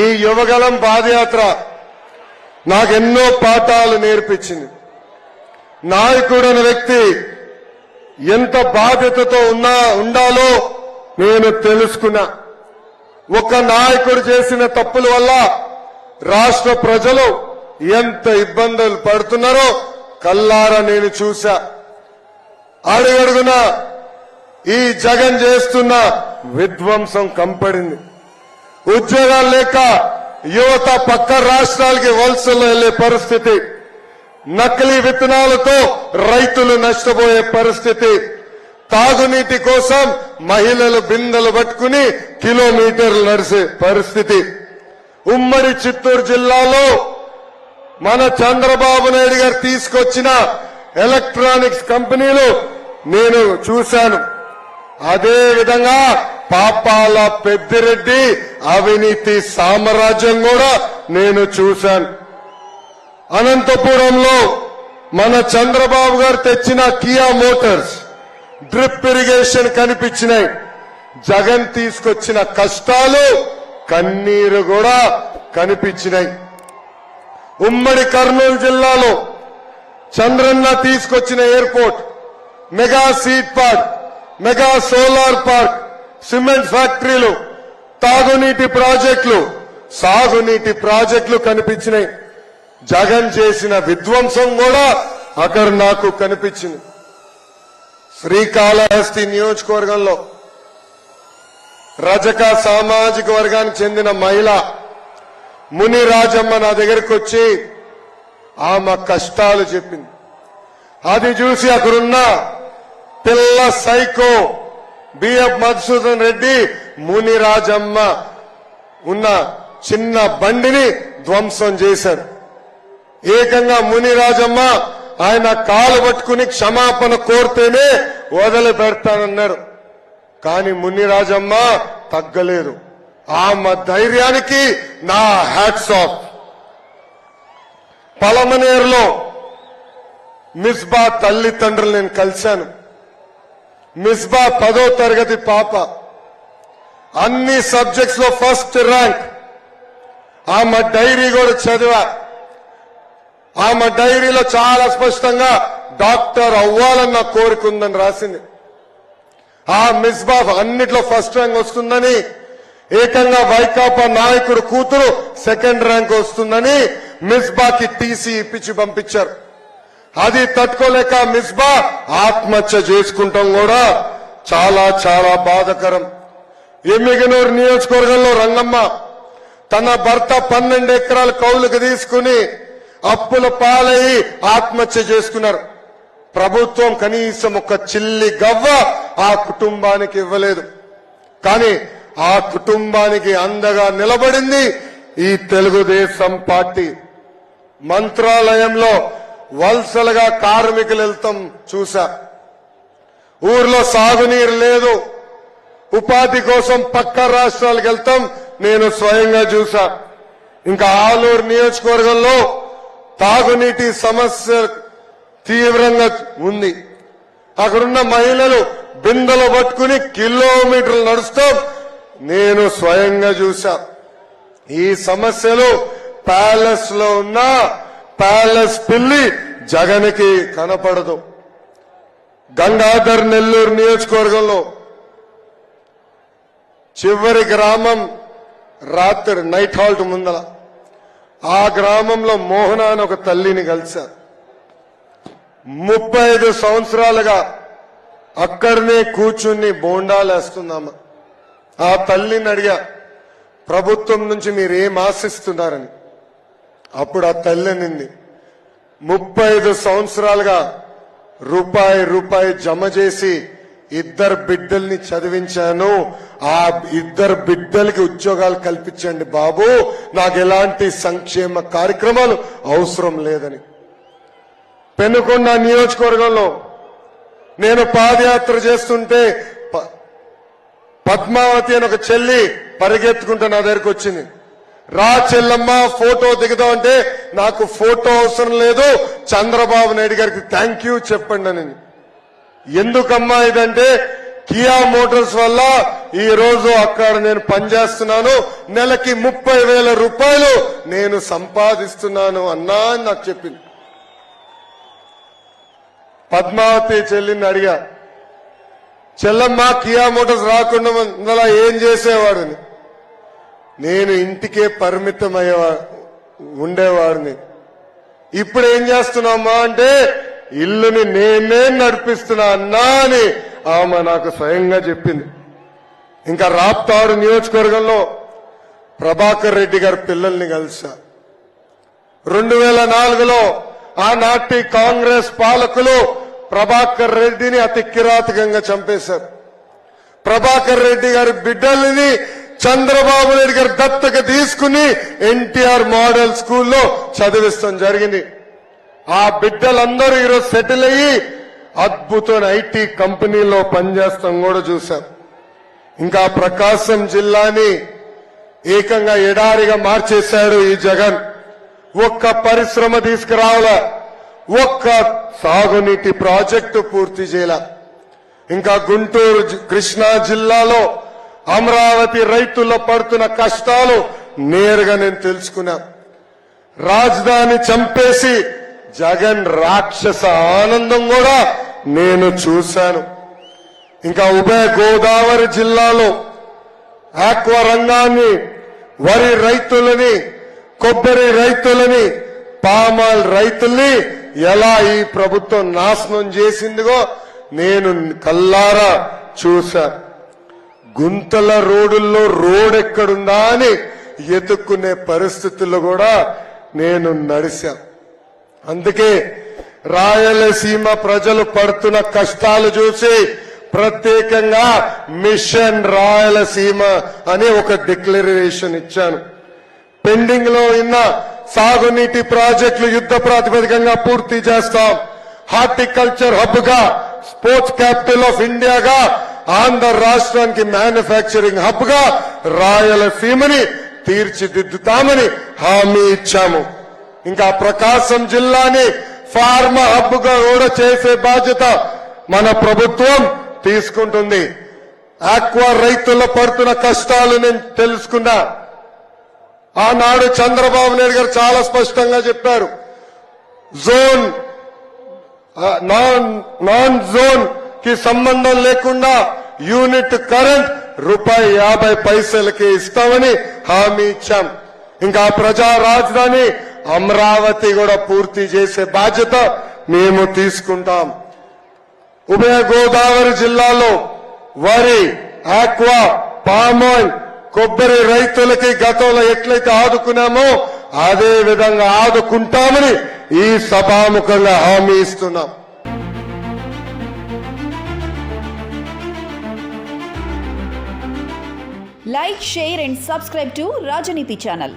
ఈ యువగలం పాదయాత్ర నాకెన్నో పాఠాలు నేర్పించింది. నాయకుడు అనే వ్యక్తి ఎంత బాధ్యతతో ఉండాలో నేను తెలుసుకున్నా. ఒక నాయకుడు చేసిన తప్పుల వల్ల రాష్ట్ర ప్రజలు ఎంత ఇబ్బందులు పడుతున్నారో కల్లారా నేను చూశా. అడుగడుగున ఈ జగన్ చేస్తున్న విధ్వంసం కంపడింది. ఉద్యోగాలు లేక యువత పక్క రాష్ట్రాలకి వలసలు వెళ్లే పరిస్థితి, నకిలీ విత్తనాలతో రైతులు నష్టపోయే పరిస్థితి, తాగునీటి కోసం మహిళలు బిందెలు పట్టుకుని కిలోమీటర్లు నడిచే పరిస్థితి. ఉమ్మడి చిత్తూరు జిల్లాలో మన చంద్రబాబు నాయుడు గారు తీసుకొచ్చిన ఎలక్ట్రానిక్స్ కంపెనీలు నేను చూశాను. అదే విధంగా పాపాల పెద్దిరెడ్డి అవినీతి సామ్రాజ్యం కూడా నేను చూశాను. అనంతపురంలో మన చంద్రబాబు గారు తెచ్చిన కియా మోటార్స్ డ్రిప్ ఇరిగేషన్ కనిపించినాయి. జగన్ తీసుకొచ్చిన కష్టాలు కన్నీరు కూడా కనిపించినాయి. ఉమ్మడి కర్నూలు జిల్లాలో చంద్రన్న తీసుకొచ్చిన airport, mega seed park, mega solar park, cement ఫ్యాక్టరీలు, తాగునీటి ప్రాజెక్టులు, సాగునీటి ప్రాజెక్టులు కనిపించినాయి. జగన్ చేసిన విధ్వంసం కూడా అక్కడ నాకు కనిపించింది. శ్రీకాళహస్తి నియోజకవర్గంలో రజక సామాజిక వర్గానికి చెందిన మహిళ ముని రాజమ్మ నా దగ్గరికి వచ్చి ఆమె కష్టాలు చెప్పింది. అది చూసి అక్కడున్న పిల్ల సైకో బిఎఫ్ మధుసూదన్ రెడ్డి ముని రాజమ్మ ఉన్న చిన్న బండిని ధ్వంసం చేశారు. ఏకంగా ముని రాజమ్మ ఆయన కాలు పట్టుకుని క్షమాపణ కోరితేనే వదిలిపెడతానన్నారు. కానీ ముని రాజమ్మ తగ్గలేదు. ఆమె ధైర్యానికి నా హ్యాట్స్ ఆఫ్. పలమనేరులో మిస్బా తల్లిదండ్రులు నేను కలిశాను. మిస్బా 10వ తరగతి పాప, అన్ని సబ్జెక్ట్స్ లో ఫస్ట్ ర్యాంక్. ఆమె డైరీ కూడా చదివా. ఆమె డైరీలో చాలా స్పష్టంగా డాక్టర్ అవ్వాలన్న కోరిక ఉందని రాసింది. ఆ మిస్బా అన్నిట్లో ఫస్ట్ ర్యాంక్ వస్తుందని, ఏకంగా వైకాపా నాయకుడు కూతురు సెకండ్ ర్యాంక్ వస్తుందని మిస్బాకి టీసీ ఇప్పించి పంపించారు. అది తట్టుకోలేక మిస్బా ఆత్మహత్య చేసుకుంటాం కూడా చాలా చాలా బాధాకరం. ఎమ్మిగనూరు నియోజకవర్గంలో రంగమ్మ తన భర్త 12 ఎకరాల కౌలుకు తీసుకుని అప్పుల పాలయ్యి ఆత్మహత్య చేసుకున్నారు. ప్రభుత్వం కనీసం ఒక చిల్లి గవ్వ ఆ కుటుంబానికి ఇవ్వలేదు. కానీ ఆ కుటుంబానికి అండగా నిలబడింది ఈ తెలుగుదేశం పార్టీ. మంత్రాలయంలో వలసలుగా కార్మికులు వెళ్తాం చూసా. ఊర్లో సాగునీరు లేదు, ఉపాధి కోసం పక్క రాష్ట్రాలకు వెళ్తాం నేను స్వయంగా చూసా. ఇంకా ఆలూరు నియోజకవర్గంలో తాగునీటి సమస్య తీవ్రంగా ఉంది. అక్కడున్న మహిళలు బిందెలు పట్టుకుని కిలోమీటర్లు నడుస్తాం నేను స్వయంగా చూసా. ఈ సమస్యలు ప్యాలెస్ లో ఉన్న ప్యాలెస్ పిల్లి జగన్కి కనపడదు. గంగాధర్ నెల్లూరు నియోజకవర్గంలో చివరి గ్రామం రాత్రి నైట్ హాల్ట్ ముందల ఆ గ్రామంలో మోహన అని ఒక తల్లిని కలిసా. 35 సంవత్సరాలుగా అక్కడనే కూర్చుని బోండాలేస్తున్నామా. ఆ తల్లిని అడిగా, ప్రభుత్వం నుంచి మీరేం ఆశిస్తున్నారని. అప్పుడు ఆ తల్లి అనింది, 35 సంవత్సరాలుగా రూపాయి జమ చేసి 2 బిడ్డల్ని చదివించాను. ఆ 2 బిడ్డలకి ఉద్యోగాలు కల్పించండి బాబు, నాకు ఎలాంటి సంక్షేమ కార్యక్రమాలు అవసరం లేదని. పెనుకొండ నియోజకవర్గంలో నేను పాదయాత్ర చేస్తుంటే పద్మావతి అని ఒక చెల్లి పరిగెత్తుకుంటూ నా దగ్గరకు వచ్చింది. రా చెల్లమ్మ ఫోటో దిగుదాం అంటే, నాకు ఫోటో అవసరం లేదు, చంద్రబాబు నాయుడు గారికి థ్యాంక్ యూ చెప్పండి అని. ఎందుకమ్మా ఇదంటే, కియా మోటార్స్ వల్ల ఈ రోజు అక్కడ నేను పనిచేస్తున్నాను, నెలకి 30,000 రూపాయలు నేను సంపాదిస్తున్నాను అన్నా అని నాకు చెప్పింది. పద్మావతి చెల్లిని అడిగా, చెల్లమ్మ కియా మోటార్స్ రాకుండా ముందలా ఏం చేసేవాడిని? నేను ఇంటికే పరిమితమయ్యేవా ఉండేవాడిని. ఇప్పుడు ఏం చేస్తున్నామా అంటే ఇల్లుని నేనే నడిపిస్తున్నా అన్నా అని ఆమె నాకు స్వయంగా చెప్పింది. ఇంకా రాప్తాడు నియోజకవర్గంలో ప్రభాకర్ రెడ్డి గారి పిల్లల్ని కలిసా. 2004లో ఆనాటి కాంగ్రెస్ పాలకులు ప్రభాకర్ రెడ్డిని అతి కిరాతకంగా చంపేశారు. ప్రభాకర్ రెడ్డి గారి బిడ్డల్ని చంద్రబాబు నాయుడు గారు దత్తక తీసుకుని ఎన్టీఆర్ మోడల్ స్కూల్లో చదివిస్తాం జరిగింది. ఆ బిడ్డలందరూ ఈరోజు సెటిల్ అయ్యి అద్భుతమైన ఐటీ కంపెనీలో పనిచేస్తాం కూడా చూశాం. ఇంకా ప్రకాశం జిల్లాని ఏకంగా ఎడారిగా మార్చేశాడు ఈ జగన్. ఒక్క పరిశ్రమ తీసుకురావాల, ఒక్క సాగునీటి ప్రాజెక్టు పూర్తి చేయాల. ఇంకా గుంటూరు కృష్ణా జిల్లాలో అమరావతి రైతుల్లో పడుతున్న కష్టాలు నేరుగా నేను తెలుసుకున్నా. రాజధాని చంపేసి జగన్ రాక్షస ఆనందం కూడా నేను చూశాను. ఇంకా ఉభయ గోదావరి జిల్లాలో ఆక్వా రంగాన్ని, వరి రైతులని, కొబ్బరి రైతులని, పామాయిల్ రైతుల్ని ఎలా ఈ ప్రభుత్వం నాశనం చేసిందిగో నేను కల్లారా చూశా. గుంతల రోడ్డుల్లో రోడ్ ఎక్కడుందా అని ఎత్తుక్కునే పరిస్థితుల్లో కూడా నేను నడిచా. అందుకే రాయలసీమ ప్రజలు పడుతున్న కష్టాలు చూసి ప్రత్యేకంగా మిషన్ రాయలసీమ అని ఒక డిక్లరేషన్ ఇచ్చాను. పెండింగ్ లో ఉన్న సాగునీటి ప్రాజెక్టులు యుద్ధ ప్రాతిపదికంగా పూర్తి చేస్తాం. హార్టికల్చర్ హబ్ గా, స్పోర్ట్స్ క్యాపిటల్ ఆఫ్ ఇండియాగా, ఆంధ్ర రాష్ట్రానికి మ్యానుఫ్యాక్చరింగ్ హబ్ గా రాయలసీమని తీర్చిదిద్దుతామని హామీ ఇచ్చాము. ఇంకా ప్రకాశం జిల్లాని ఫార్మా హబ్ గా కూడా చేసే బాధ్యత మన ప్రభుత్వం తీసుకుంటుంది. ఆక్వా రైతుల్లో పడుతున్న కష్టాలు నేను తెలుసుకున్నా. ఆనాడు చంద్రబాబు నాయుడు గారు చాలా స్పష్టంగా చెప్పారు, జోన్ నాన్ జోన్ కి సంబంధం లేకుండా యూనిట్ కరెంట్ ₹50 ఇస్తామని హామీ ఇచ్చాం. ఇంకా ప్రజా రాజధాని అమరావతి కూడా పూర్తి చేసే బాధ్యత మేము తీసుకుంటాం. ఉభయ గోదావరి జిల్లాలో వరి, ఆక్వా, పామాయిల్, కొబ్బరి రైతులకి గతంలో ఎట్లయితే ఆదుకున్నామో అదే విధంగా ఆదుకుంటామని ఈ సభాముఖంగా హామీ ఇస్తున్నాం. Like, share and subscribe to Rajaniti channel.